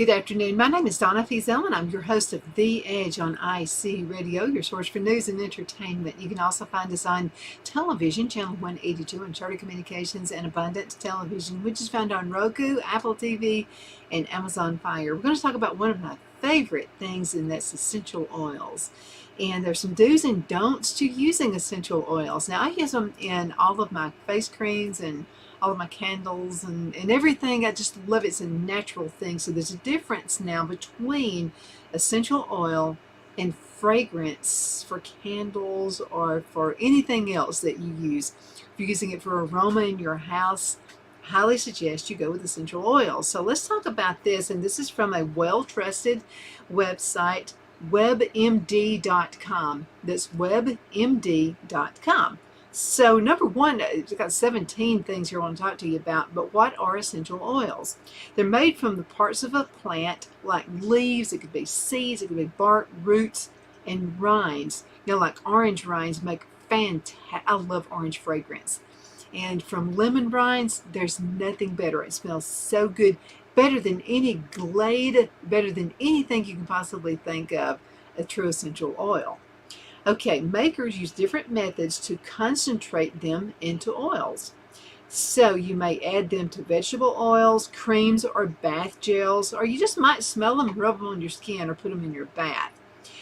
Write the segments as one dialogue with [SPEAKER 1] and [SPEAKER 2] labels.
[SPEAKER 1] Good afternoon. My name is Donna Fizel, and I'm your host of The Edge on IC Radio, your source for news and entertainment. You can also find us on television, channel 182 on Charter Communications and Abundance Television, which is found on Roku, Apple TV, and Amazon Fire. We're going to talk about one of my favorite things, and that's essential oils. And there's some do's and don'ts to using essential oils. Now, I use them in all of my face creams and all of my candles and everything. I just love it. It's a natural thing. So there's a difference now between essential oil and fragrance for candles or for anything else that you use. If you're using it for aroma in your house, I highly suggest you go with essential oils. So let's talk about this, and this is from a well-trusted website, webmd.com. That's webmd.com. So number one, I've got 17 things here I want to talk to you about, but what are essential oils? They're made from the parts of a plant, like leaves, it could be seeds, it could be bark, roots, and rinds. You know, like orange rinds make fantastic, I love orange fragrance. And from lemon rinds, there's nothing better. It smells so good, better than any Glade, better than anything you can possibly think of, a true essential oil. Okay, makers use different methods to concentrate them into oils. So you may add them to vegetable oils, creams, or bath gels, or you just might smell them, rub them on your skin, or put them in your bath.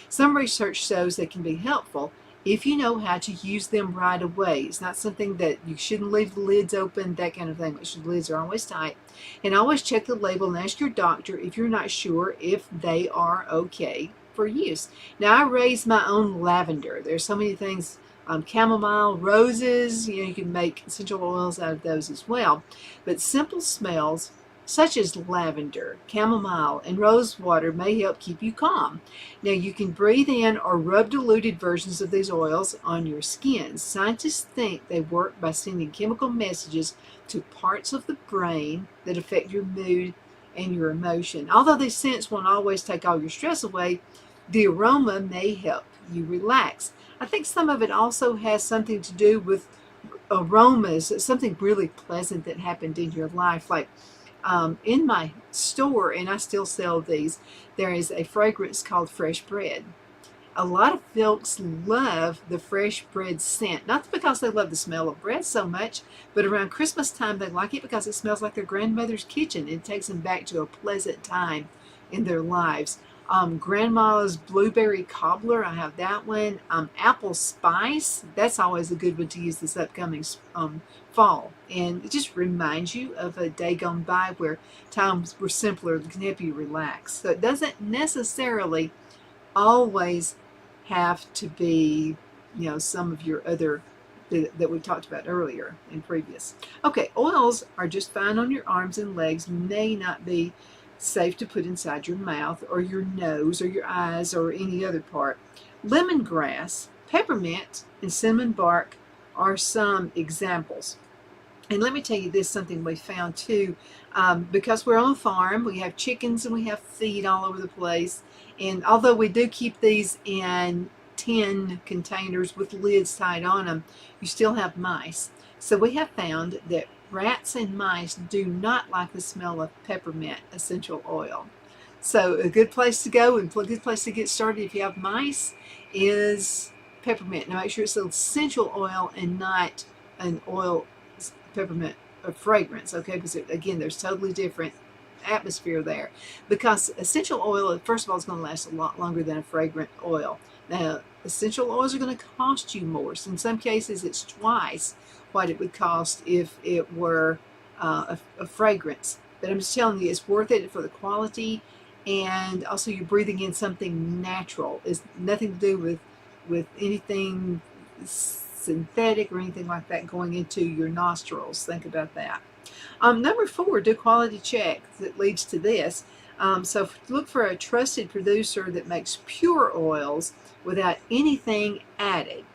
[SPEAKER 1] Some research shows they can be helpful if you know how to use them right away. It's not something that you shouldn't leave the lids open, that kind of thing. Make sure the lids are always tight. And always check the label and ask your doctor if you're not sure if they are okay for use. Now, I raise my own lavender. There's so many things, chamomile, roses, you can make essential oils out of those as well. But simple smells such as lavender, chamomile, and rose water may help keep you calm. Now, you can breathe in or rub diluted versions of these oils on your skin. Scientists think they work by sending chemical messages to parts of the brain that affect your mood and your emotion. Although these scents won't always take all your stress away, the aroma may help you relax. I think some of it also has something to do with aromas, something really pleasant that happened in your life. Like in my store, and I still sell these, there is a fragrance called Fresh Bread. A lot of folks love the fresh bread scent, not because they love the smell of bread so much, but around Christmas time they like it because it smells like their grandmother's kitchen. It takes them back to a pleasant time in their lives. Grandma's blueberry cobbler, I have that one. Apple spice, that's always a good one to use this upcoming fall. And it just reminds you of a day gone by where times were simpler and can help you relax. So it doesn't necessarily always have to be, some of your other that we talked about earlier in previous. Okay, oils are just fine on your arms and legs, may not be safe to put inside your mouth or your nose or your eyes or any other part. Lemongrass, peppermint, and cinnamon bark are some examples. And let me tell you this, something we found too, because we're on a farm, we have chickens and we have feed all over the place. And although we do keep these in tin containers with lids tied on them, you still have mice. So we have found that rats and mice do not like the smell of peppermint essential oil. So a good place to go and a good place to get started if you have mice is peppermint. Now make sure it's an essential oil and not an oil peppermint or fragrance, okay? Because again, there's totally different atmosphere there. Because essential oil, first of all, is going to last a lot longer than a fragrant oil. Now, essential oils are going to cost you more. So in some cases, it's twice what it would cost if it were a fragrance. But I'm just telling you, it's worth it for the quality, and also you're breathing in something natural. It's nothing to do with anything synthetic or anything like that going into your nostrils. Think about that. Number 4, do quality check that leads to this. So look for a trusted producer that makes pure oils without anything added.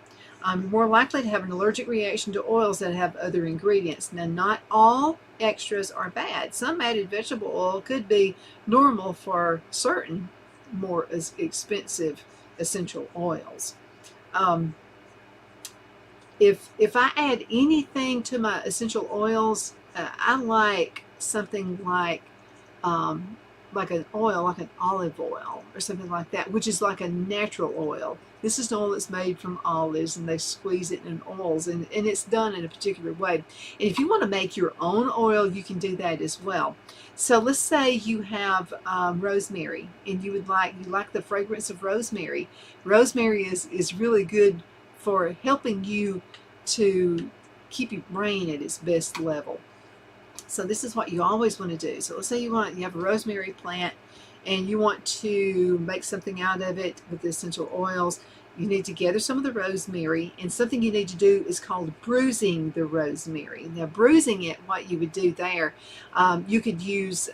[SPEAKER 1] More likely to have an allergic reaction to oils that have other ingredients. Now, not all extras are bad. Some added vegetable oil could be normal for certain more expensive essential oils. If I add anything to my essential oils, I like something like like an oil, like an olive oil or something like that, which is like a natural oil. This is an oil that's made from olives, and they squeeze it in oils, and it's done in a particular way. And if you want to make your own oil, you can do that as well. So let's say you have rosemary, and you like the fragrance of rosemary. Rosemary is really good for helping you to keep your brain at its best level. So this is what you always want to do. So let's say you have a rosemary plant and you want to make something out of it with the essential oils. You need to gather some of the rosemary, and something you need to do is called bruising the rosemary. Now, bruising it, what you would do there, you could use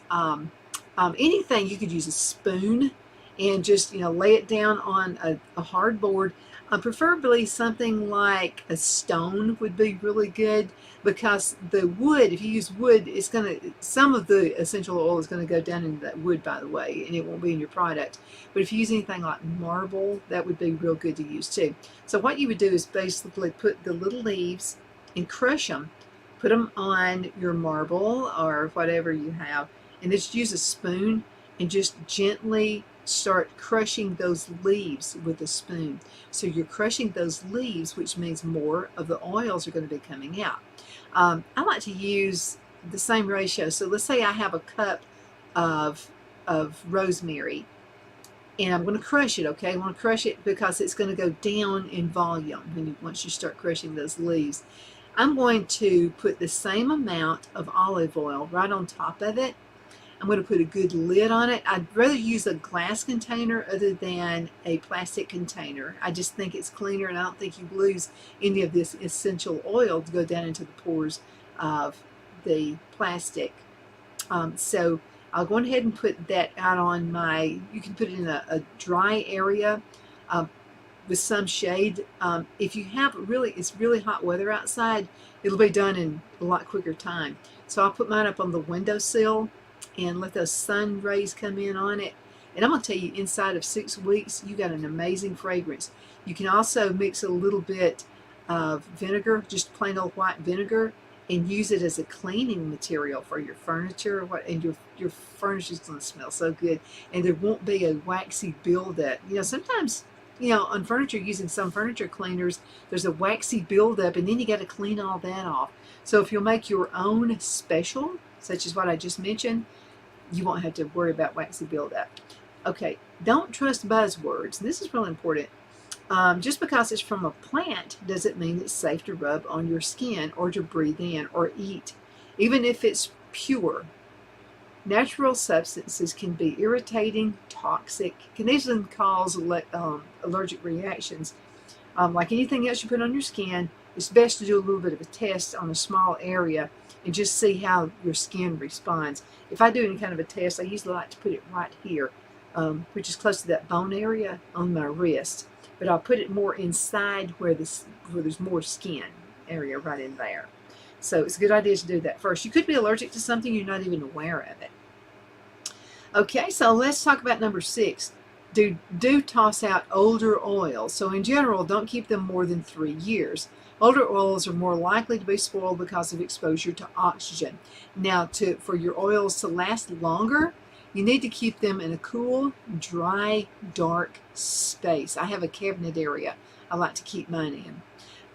[SPEAKER 1] anything. You could use a spoon and just lay it down on a hard board. Preferably something like a stone would be really good, because the wood, if you use wood, some of the essential oil is going to go down into that wood, by the way, and it won't be in your product. But if you use anything like marble, that would be real good to use too. So what you would do is basically put the little leaves and crush them, put them on your marble or whatever you have, and just use a spoon and just gently start crushing those leaves with a spoon. So you're crushing those leaves, which means more of the oils are going to be coming out. I like to use the same ratio. So let's say I have a cup of rosemary, and I'm going to crush it. Okay, I want to crush it because it's going to go down in volume once you start crushing those leaves. I'm going to put the same amount of olive oil right on top of it. I'm going to put a good lid on it. I'd rather use a glass container other than a plastic container. I just think it's cleaner, and I don't think you lose any of this essential oil to go down into the pores of the plastic. So I'll go ahead and put that out on you can put it in a dry area with some shade. If you have it's really hot weather outside, it'll be done in a lot quicker time. So I'll put mine up on the windowsill and let those sun rays come in on it. And I'm going to tell you, inside of 6 weeks, you got an amazing fragrance. You can also mix a little bit of vinegar, just plain old white vinegar, and use it as a cleaning material for your furniture. And your furniture is going to smell so good. And there won't be a waxy buildup. Sometimes, on furniture, using some furniture cleaners, there's a waxy buildup, and then you got to clean all that off. So if you'll make your own special, such as what I just mentioned, you won't have to worry about waxy buildup. Okay, don't trust buzzwords. This is really important. Just because it's from a plant doesn't mean it's safe to rub on your skin or to breathe in or eat, even if it's pure. Natural substances can be irritating, toxic, can even cause allergic reactions. Like anything else you put on your skin, it's best to do a little bit of a test on a small area and just see how your skin responds. If I do any kind of a test, I usually like to put it right here, which is close to that bone area on my wrist. But I'll put it more inside where there's more skin area right in there. So it's a good idea to do that first. You could be allergic to something, you're not even aware of it. Okay, so let's talk about number 6. Do toss out older oils. So in general, don't keep them more than 3 years. Older oils are more likely to be spoiled because of exposure to oxygen. Now, for your oils to last longer, you need to keep them in a cool, dry, dark space. I have a cabinet area I like to keep mine in.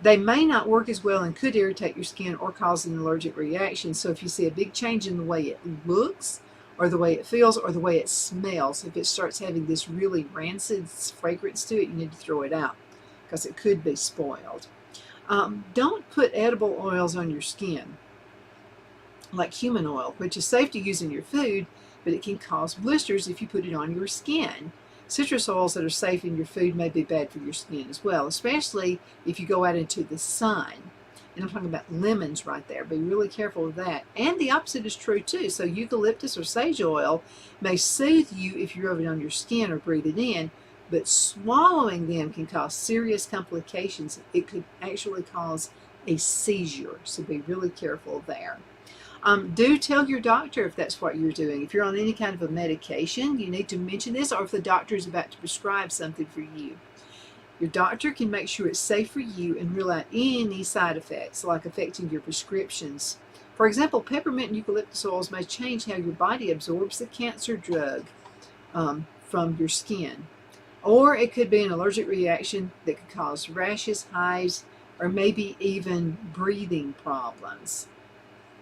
[SPEAKER 1] They may not work as well and could irritate your skin or cause an allergic reaction. So if you see a big change in the way it looks, or the way it feels, or the way it smells, if it starts having this really rancid fragrance to it, you need to throw it out because it could be spoiled. Don't put edible oils on your skin, like human oil, which is safe to use in your food, but it can cause blisters if you put it on your skin. Citrus oils that are safe in your food may be bad for your skin as well, especially if you go out into the sun. And I'm talking about lemons right there. Be really careful with that. And the opposite is true too. So eucalyptus or sage oil may soothe you if you rub it on your skin or breathe it in, but swallowing them can cause serious complications. It could actually cause a seizure, so be really careful there. Do tell your doctor if that's what you're doing. If you're on any kind of a medication, you need to mention this, or if the doctor is about to prescribe something for you. Your doctor can make sure it's safe for you and rule out any side effects, like affecting your prescriptions For example, peppermint and eucalyptus oils may change how your body absorbs the cancer drug from your skin. Or it could be an allergic reaction that could cause rashes, hives, or maybe even breathing problems.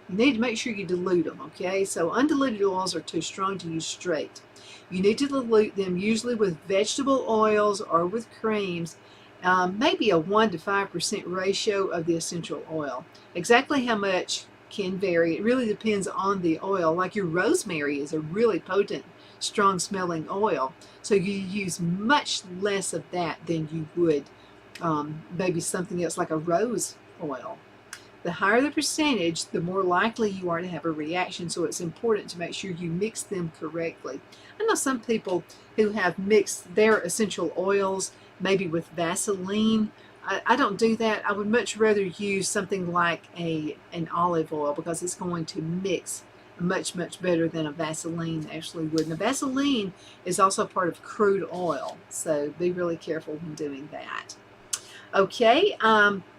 [SPEAKER 1] You need to make sure you dilute them, okay? So undiluted oils are too strong to use straight. You need to dilute them usually with vegetable oils or with creams, maybe a 1 to 5% ratio of the essential oil. Exactly how much can vary. It really depends on the oil. Like your rosemary is a really potent, strong smelling oil. So you use much less of that than you would maybe something else like a rose oil. The higher the percentage, the more likely you are to have a reaction, so it's important to make sure you mix them correctly. I know some people who have mixed their essential oils maybe with Vaseline. I don't do that. I would much rather use something like an olive oil because it's going to mix much better than a Vaseline actually would. And a Vaseline is also part of crude oil, so be really careful when doing that. Okay,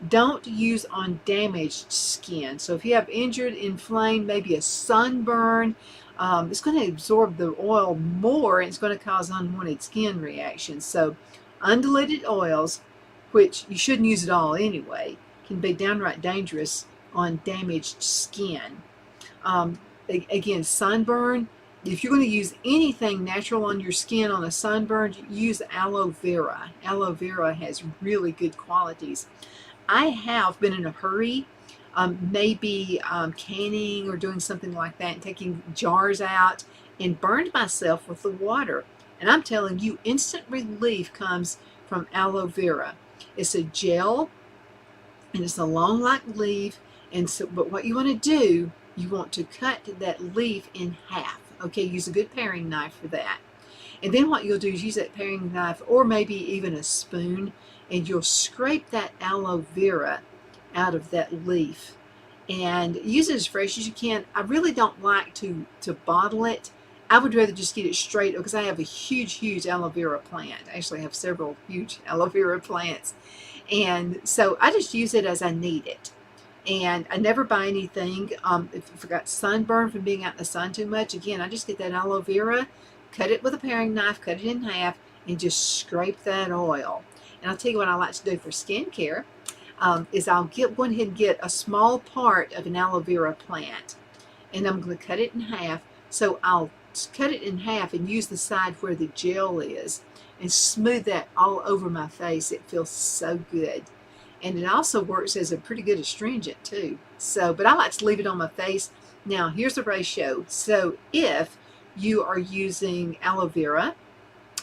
[SPEAKER 1] don't use on damaged skin. So if you have injured, inflamed, maybe a sunburn, it's going to absorb the oil more and it's going to cause unwanted skin reactions. So undiluted oils, which you shouldn't use at all anyway, can be downright dangerous on damaged skin. Again, sunburn, if you're going to use anything natural on your skin on a sunburn, use aloe vera. Aloe vera has really good qualities. I have been in a hurry, maybe canning or doing something like that, and taking jars out and burned myself with the water. And I'm telling you, instant relief comes from aloe vera. It's a gel and it's a long like leaf. And so, but what you want to do, you want to cut that leaf in half. Okay, use a good paring knife for that. And then what you'll do is use that paring knife or maybe even a spoon, and you'll scrape that aloe vera out of that leaf and use it as fresh as you can. I really don't like to bottle it. I would rather just get it straight because I have a huge aloe vera plant. I actually have several huge aloe vera plants. And so I just use it as I need it. And I never buy anything. If I got sunburn from being out in the sun too much, again, I just get that aloe vera, cut it with a paring knife, cut it in half, and just scrape that oil. And I'll tell you what I like to do for skincare is I'll go ahead and get a small part of an aloe vera plant, and I'm going to cut it in half. So I'll cut it in half and use the side where the gel is and smooth that all over my face. It feels so good. And it also works as a pretty good astringent too. So, but I like to leave it on my face. Now, here's the ratio. So if you are using aloe vera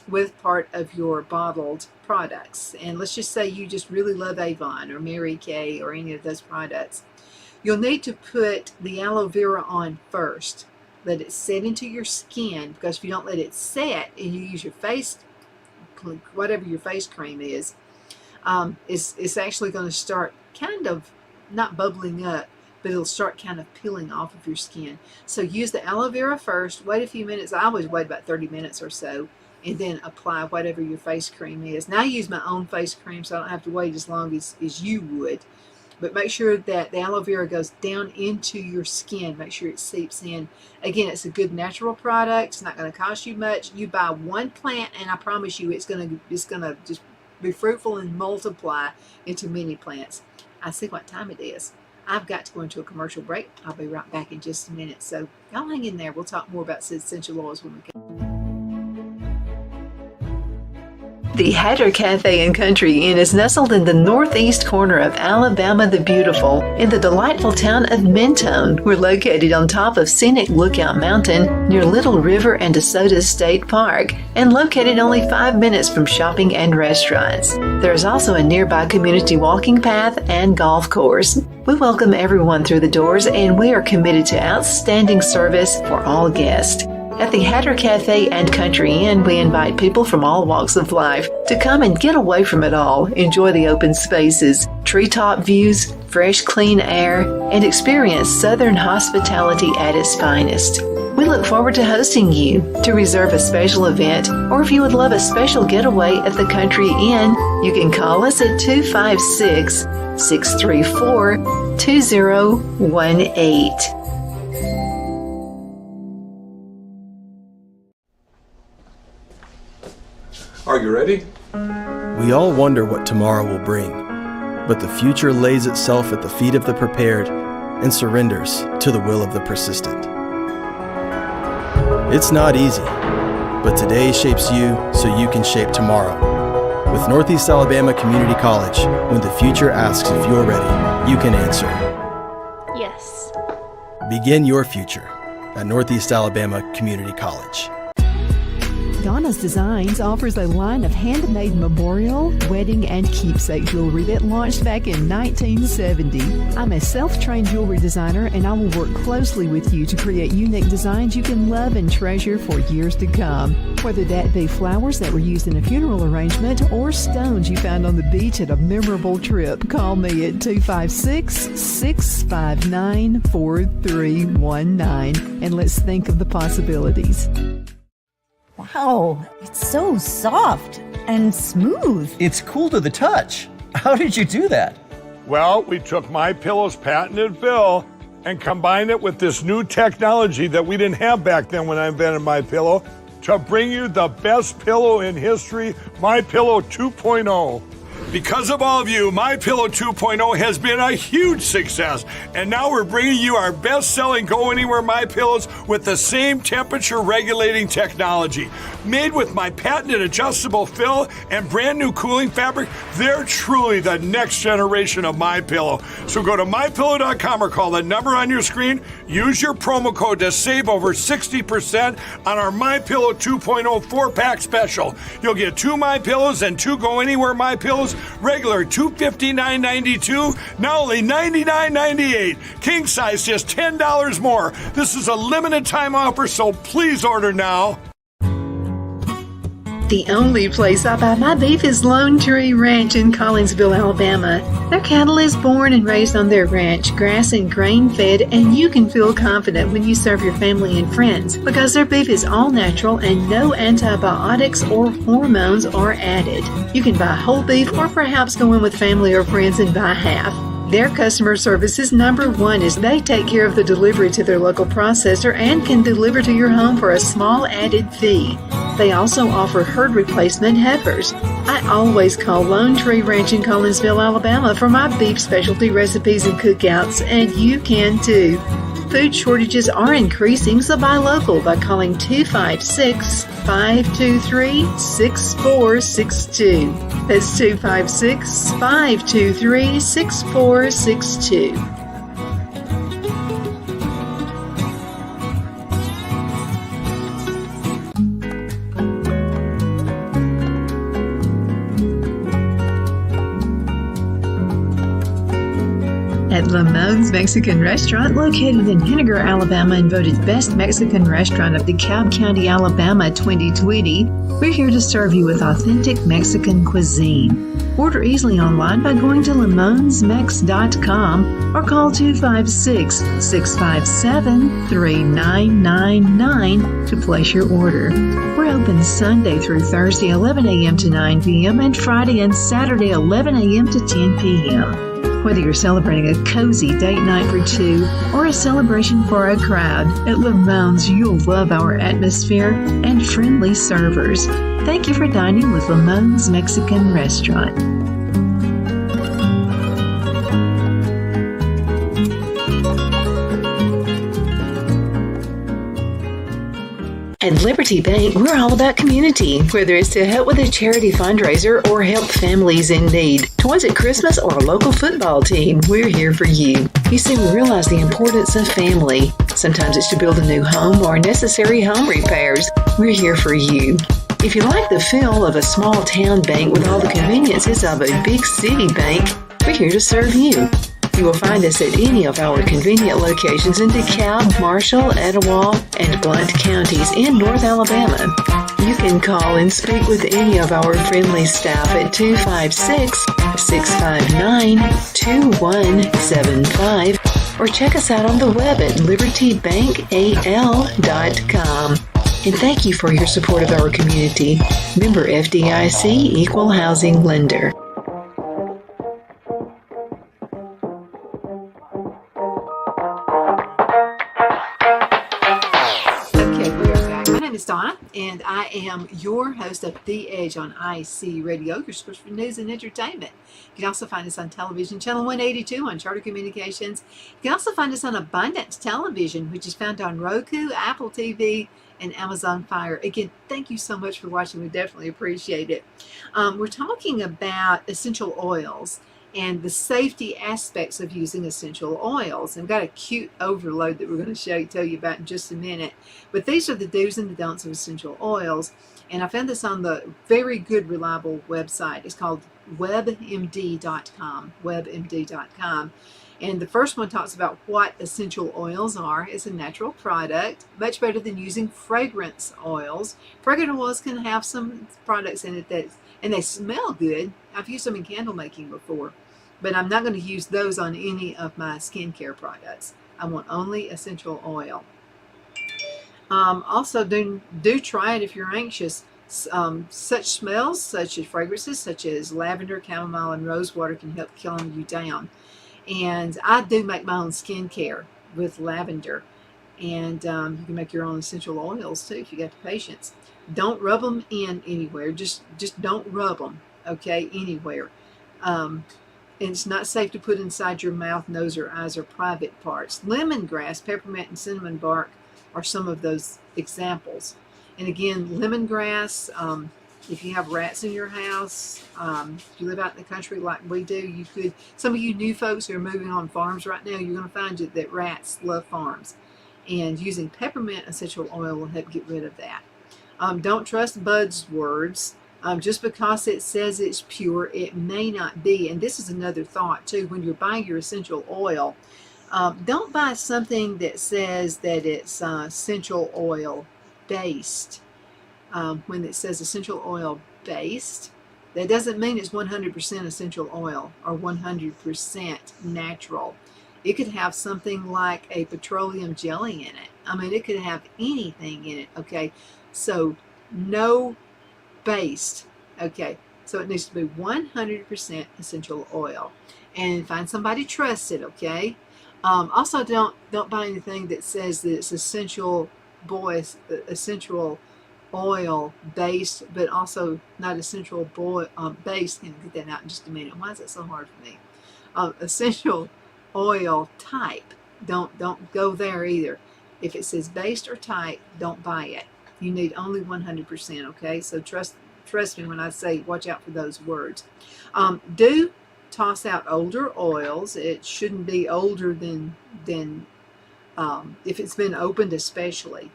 [SPEAKER 1] with part of your bottled products, and let's just say you just really love Avon or Mary Kay or any of those products, you'll need to put the aloe vera on first. Let it set into your skin, because if you don't let it set and you use your face, whatever your face cream is, it's actually going to start kind of not bubbling up, but it'll start kind of peeling off of your skin. So use the aloe vera first, wait a few minutes. I always wait about 30 minutes or so, and then apply whatever your face cream is. Now I use my own face cream so I don't have to wait as long as you would. But make sure that the aloe vera goes down into your skin. Make sure it seeps in. Again, it's a good natural product. It's not going to cost you much. You buy one plant, and I promise you it's going to just be fruitful and multiply into many plants. I see what time it is. I've got to go into a commercial break. I'll be right back in just a minute. So y'all hang in there. We'll talk more about essential oils when we come.
[SPEAKER 2] The Hatter Cafe and Country Inn is nestled in the northeast corner of Alabama the Beautiful in the delightful town of Mentone. We're located on top of scenic Lookout Mountain near Little River and DeSoto State Park, and located only 5 minutes from shopping and restaurants. There is also a nearby community walking path and golf course. We welcome everyone through the doors, and we are committed to outstanding service for all guests. At the Hatter Cafe and Country Inn, we invite people from all walks of life to come and get away from it all, enjoy the open spaces, treetop views, fresh, clean air, and experience Southern hospitality at its finest. We look forward to hosting you. To reserve a special event, or if you would love a special getaway at the Country Inn, you can call us at 256-634-2018.
[SPEAKER 3] Are you ready?
[SPEAKER 4] We all wonder what tomorrow will bring, but the future lays itself at the feet of the prepared and surrenders to the will of the persistent. It's not easy, but today shapes you so you can shape tomorrow. With Northeast Alabama Community College, when the future asks if you're ready, you can answer.
[SPEAKER 5] Yes.
[SPEAKER 4] Begin your future at Northeast Alabama Community College.
[SPEAKER 6] Donna's Designs offers a line of handmade memorial, wedding, and keepsake jewelry that launched back in 1970. I'm a self-trained jewelry designer, and I will work closely with you to create unique designs you can love and treasure for years to come. Whether that be flowers that were used in a funeral arrangement or stones you found on the beach at a memorable trip, call me at 256-659-4319, and let's think of the possibilities.
[SPEAKER 7] Wow, it's so soft and smooth.
[SPEAKER 8] It's cool to the touch. How did you do that?
[SPEAKER 9] Well, we took MyPillow's patented fill and combined it with this new technology that we didn't have back then when I invented MyPillow to bring you the best pillow in history, MyPillow 2.0. Because of all of you, MyPillow 2.0 has been a huge success, and now we're bringing you our best-selling Go Anywhere MyPillows with the same temperature-regulating technology. Made with my patented adjustable fill and brand-new cooling fabric, they're truly the next generation of MyPillow. So go to MyPillow.com or call the number on your screen. Use your promo code to save over 60% on our MyPillow 2.0 4-pack special. You'll get 2 MyPillows and 2 Go Anywhere MyPillows, regular $259.92, now only $99.98. King size just $10 more. This is a limited time offer, so please order now.
[SPEAKER 2] The only place I buy my beef is Lone Tree Ranch in Collinsville, Alabama. Their cattle is born and raised on their ranch, grass and grain fed, and you can feel confident when you serve your family and friends because their beef is all natural and no antibiotics or hormones are added. You can buy whole beef or perhaps go in with family or friends and buy half. Their customer service is #1 as they take care of the delivery to their local processor and can deliver to your home for a small added fee. They also offer herd replacement heifers. I always call Lone Tree Ranch in Collinsville, Alabama for my beef specialty recipes and cookouts, and you can too. Food shortages are increasing, so buy local by calling 256-523-6462. That's 256-523-6462. At Lamone's Mexican Restaurant, located in Henniger, Alabama, and voted Best Mexican Restaurant of DeKalb County, Alabama 2020, we're here to serve you with authentic Mexican cuisine. Order easily online by going to lamonsmex.com or call 256-657-3999 to place your order. We're open Sunday through Thursday 11 a.m. to 9 p.m. and Friday and Saturday 11 a.m. to 10 p.m. Whether you're celebrating a cozy date night for two or a celebration for a crowd, at Lamone's you'll love our atmosphere and friendly servers. Thank you for dining with Lamone's Mexican Restaurant. At Liberty Bank, we're all about community, whether it's to help with a charity fundraiser or help families in need. Toys at Christmas or a local football team, we're here for you. You see, we realize the importance of family. Sometimes it's to build a new home or necessary home repairs. We're here for you. If you like the feel of a small town bank with all the conveniences of a big city bank, we're here to serve you. You will find us at any of our convenient locations in DeKalb, Marshall, Etowah, and Blount counties in North Alabama. You can call and speak with any of our friendly staff at 256-659-2175 or check us out on the web at libertybankal.com. And thank you for your support of our community. Member FDIC Equal Housing Lender.
[SPEAKER 1] Donna, and I am your host of The Edge on IC Radio, your source for news and entertainment. You can also find us on television, channel 182 on Charter Communications. You can also find us on Abundance Television, which is found on Roku, Apple TV, and Amazon Fire. Again, thank you so much for watching. We definitely appreciate it. We're talking about essential oils and the safety aspects of using essential oils. I've got a cute overload that we're going to tell you about in just a minute. But these are the do's and the don'ts of essential oils. And I found this on the very good, reliable website. It's called WebMD.com. WebMD.com. And the first one talks about what essential oils are. It's a natural product, much better than using fragrance oils. Fragrant oils can have some products in it and they smell good. I've used them in candle making before, but I'm not going to use those on any of my skincare products. I want only essential oil. Also, do try it if you're anxious. Such smells, such as fragrances, such as lavender, chamomile, and rosewater can help calm you down. And I do make my own skincare with lavender. And you can make your own essential oils too if you got the patience. Don't rub them in anywhere. Just don't rub them, okay, anywhere. And it's not safe to put inside your mouth, nose, or eyes, or private parts. Lemongrass, peppermint, and cinnamon bark are some of those examples. And again, lemongrass, if you have rats in your house, if you live out in the country like we do, you could, some of you new folks who are moving on farms right now, you're going to find that rats love farms. And using peppermint essential oil will help get rid of that. Don't trust buzzwords. Just because it says it's pure, it may not be. And this is another thought too. When you're buying your essential oil, don't buy something that says that it's essential oil based. When it says essential oil based, that doesn't mean it's 100% essential oil or 100% natural. It could have something like a petroleum jelly in it. I mean, it could have anything in it, okay? So, no based, okay? So it needs to be 100% essential oil. And find somebody trusted, okay? Also, don't buy anything that says that it's essential oil based, but also not essential based. Can get that out in just a minute. Why is that so hard for me? Essential oil type. Don't go there either. If it says based or type, don't buy it. You need only 100%. Okay, so trust me when I say watch out for those words. Do toss out older oils. It shouldn't be older than if it's been opened, especially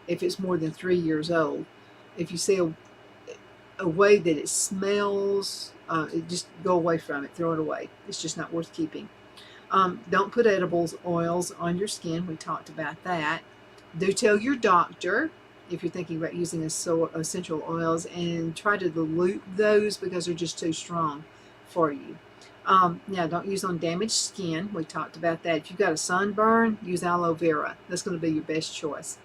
[SPEAKER 1] if it's more than 3 years old. If you see a way that it smells, just go away from it. Throw it away. It's just not worth keeping. Don't put edibles oils on your skin. We talked about that. Do tell your doctor if you're thinking about using essential oils, and try to dilute those because they're just too strong for you. Now, don't use on damaged skin. We talked about that. If you've got a sunburn, use aloe vera. That's going to be your best choice.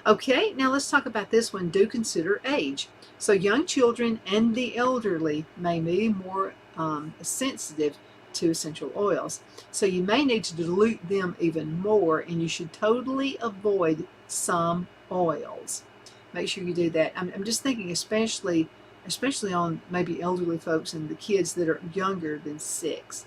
[SPEAKER 1] Okay, now let's talk about this one. Do consider age. So young children and the elderly may be more sensitive to essential oils. So you may need to dilute them even more, and you should totally avoid some oils. Make sure you do that. I'm just thinking especially on maybe elderly folks and the kids that are younger than 6.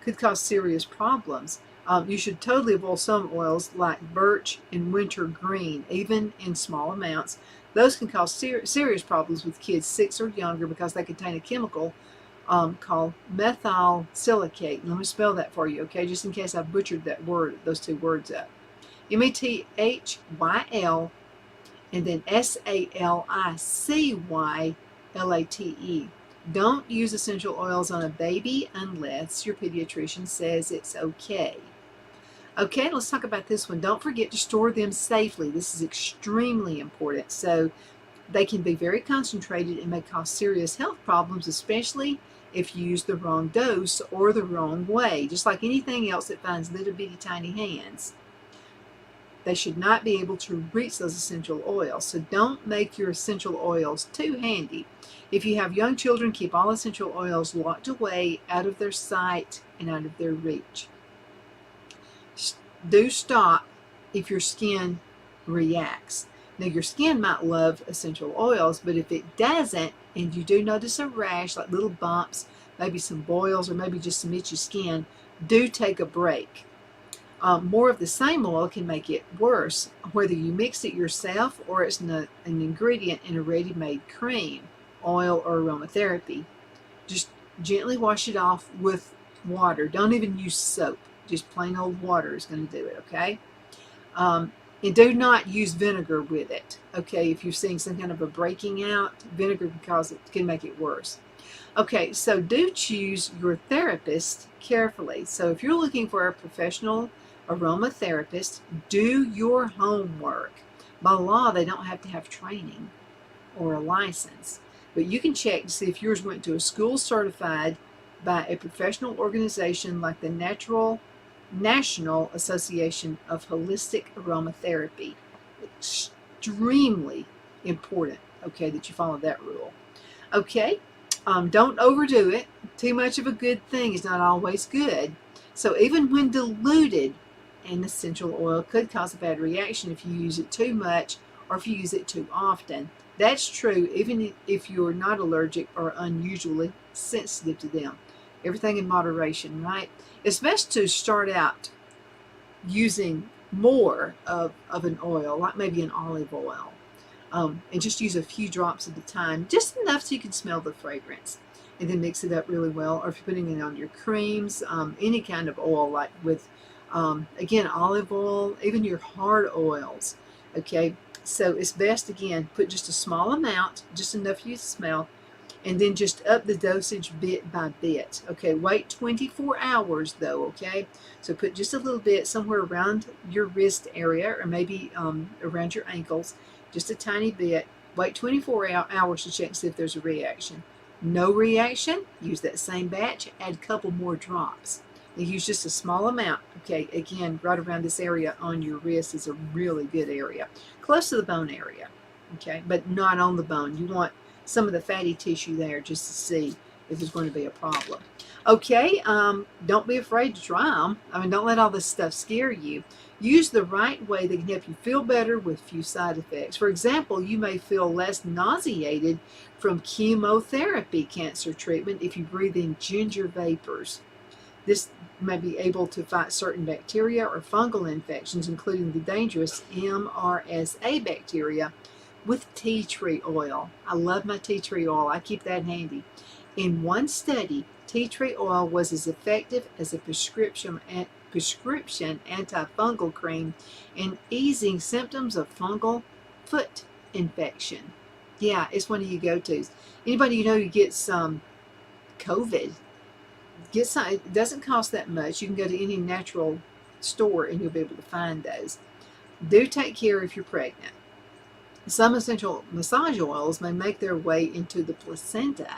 [SPEAKER 1] Could cause serious problems. You should totally avoid some oils like birch and wintergreen, even in small amounts. Those can cause serious problems with kids 6 or younger because they contain a chemical called methyl silicate. Let me spell that for you, okay, just in case I butchered those 2 words up. methyl and then salicyllate. Don't use essential oils on a baby unless your pediatrician says it's okay. Okay, let's talk about this one. Don't forget to store them safely. This is extremely important. So they can be very concentrated and may cause serious health problems, especially if you use the wrong dose or the wrong way. Just like anything else that finds little bitty tiny hands, they should not be able to reach those essential oils. So don't make your essential oils too handy. If you have young children, keep all essential oils locked away, out of their sight and out of their reach. Do stop if your skin reacts. Now, your skin might love essential oils, but if it doesn't, and you do notice a rash, like little bumps, maybe some boils, or maybe just some itchy skin, do take a break. More of the same oil can make it worse, whether you mix it yourself or it's an ingredient in a ready-made cream, oil, or aromatherapy. Just gently wash it off with water. Don't even use soap. Just plain old water is going to do it, okay? And do not use vinegar with it, okay? If you're seeing some kind of a breaking out, vinegar can make it worse. Okay, so do choose your therapist carefully. So if you're looking for a professional aromatherapist, do your homework. By law, they don't have to have training or a license, but you can check to see if yours went to a school certified by a professional organization like the National Association of Holistic Aromatherapy. Extremely important, okay, that you follow that rule. Okay, don't overdo it. Too much of a good thing is not always good. So even when diluted, an essential oil could cause a bad reaction if you use it too much or if you use it too often. That's true even if you're not allergic or unusually sensitive to them. Everything in moderation, right? It's best to start out using more of an oil, like maybe an olive oil, and just use a few drops at a time, just enough so you can smell the fragrance, and then mix it up really well. Or if you're putting it on your creams, any kind of oil, like with again, olive oil, even your hard oils, okay? So it's best, again, put just a small amount, just enough you smell, and then just up the dosage bit by bit, okay? Wait 24 hours, though, okay? So put just a little bit somewhere around your wrist area, or maybe around your ankles, just a tiny bit. Wait 24 hours to check and see if there's a reaction. No reaction, use that same batch, add a couple more drops. And use just a small amount, okay? Again, right around this area on your wrist is a really good area. Close to the bone area, okay? But not on the bone. You want some of the fatty tissue there just to see if there's going to be a problem. Okay, don't be afraid to try them. I mean, don't let all this stuff scare you. Use the right way that can help you feel better with few side effects. For example, you may feel less nauseated from chemotherapy cancer treatment if you breathe in ginger vapors. This may be able to fight certain bacteria or fungal infections, including the dangerous MRSA bacteria, with tea tree oil. I love my tea tree oil. I keep that handy. In one study, tea tree oil was as effective as a prescription antifungal cream in easing symptoms of fungal foot infection. Yeah, it's one of your go-tos. Anybody you know who gets COVID, get some. It doesn't cost that much. You can go to any natural store and you'll be able to find those. Do take care if you're pregnant. Some essential massage oils may make their way into the placenta.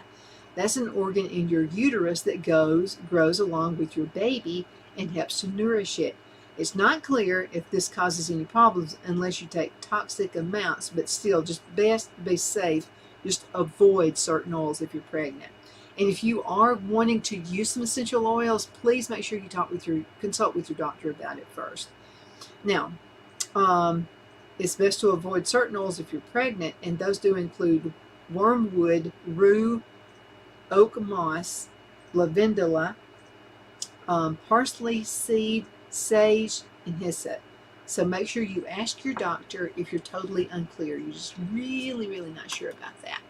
[SPEAKER 1] That's an organ in your uterus that grows along with your baby and helps to nourish it. It's not clear if this causes any problems unless you take toxic amounts, but still, just best to be safe. Just avoid certain oils if you're pregnant. And if you are wanting to use some essential oils, please make sure you consult with your doctor about it first. Now, it's best to avoid certain oils if you're pregnant, and those do include wormwood, rue, oak moss, lavendula, parsley seed, sage, and hyssop. So make sure you ask your doctor if you're totally unclear. You're just really not sure about that.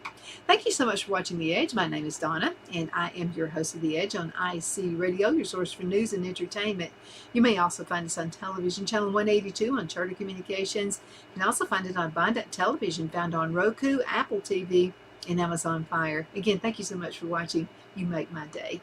[SPEAKER 1] Thank you so much for watching The Edge. My name is Donna, and I am your host of The Edge on IC Radio, your source for news and entertainment. You may also find us on television, channel 182 on Charter Communications. You can also find it on Bind Television, found on Roku, Apple TV, and Amazon Fire. Again, thank you so much for watching. You make my day.